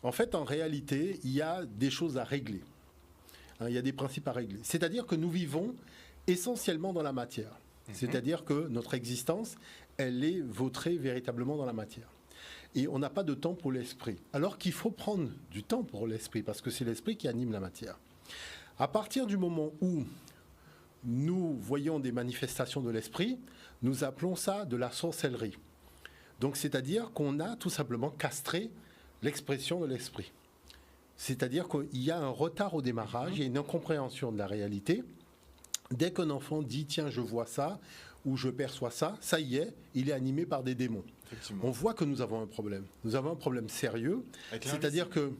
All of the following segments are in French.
En fait, en réalité, il y a des choses à régler. Il y a des principes à régler. C'est-à-dire que nous vivons essentiellement dans la matière. C'est-à-dire que notre existence, elle est vautrée véritablement dans la matière. Et on n'a pas de temps pour l'esprit. Alors qu'il faut prendre du temps pour l'esprit, parce que c'est l'esprit qui anime la matière. À partir du moment où nous voyons des manifestations de l'esprit, nous appelons ça de la sorcellerie. Donc, c'est-à-dire qu'on a tout simplement castré l'expression de l'esprit. C'est-à-dire qu'il y a un retard au démarrage, il y a une incompréhension de la réalité. Dès qu'un enfant dit « tiens, je vois ça » ou « je perçois ça », ça y est, il est animé par des démons. On voit que nous avons un problème. Nous avons un problème sérieux. C'est-à-dire que,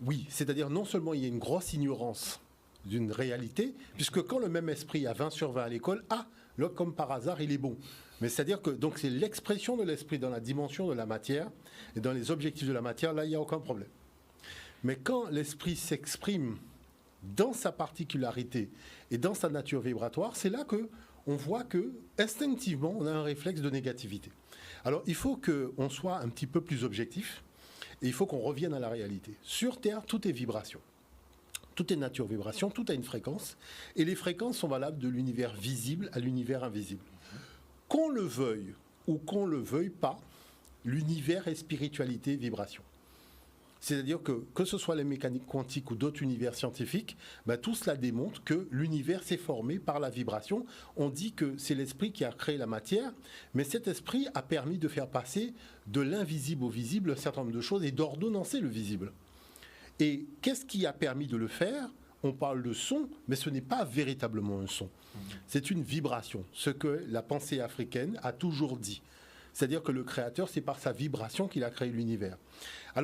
oui, c'est-à-dire non seulement il y a une grosse ignorance d'une réalité, puisque quand le même esprit a 20 sur 20 à l'école, là, comme par hasard, il est bon. Mais c'est-à-dire que donc c'est l'expression de l'esprit dans la dimension de la matière et dans les objectifs de la matière, là, il n'y a aucun problème. Mais quand l'esprit s'exprime dans sa particularité et dans sa nature vibratoire, c'est là qu'on voit que instinctivement, on a un réflexe de négativité. Alors, il faut qu'on soit un petit peu plus objectif et il faut qu'on revienne à la réalité. Sur Terre, tout est vibration. Tout est nature vibration, tout a une fréquence. Et les fréquences sont valables de l'univers visible à l'univers invisible. Qu'on le veuille ou qu'on ne le veuille pas, l'univers est spiritualité, vibration. C'est-à-dire que ce soit les mécaniques quantiques ou d'autres univers scientifiques, tout cela démontre que l'univers s'est formé par la vibration. On dit que c'est l'esprit qui a créé la matière, mais cet esprit a permis de faire passer de l'invisible au visible un certain nombre de choses et d'ordonnancer le visible. Et qu'est-ce qui a permis de le faire ? On parle de son, mais ce n'est pas véritablement un son. C'est une vibration, ce que la pensée africaine a toujours dit. C'est-à-dire que le créateur, c'est par sa vibration qu'il a créé l'univers. Alors,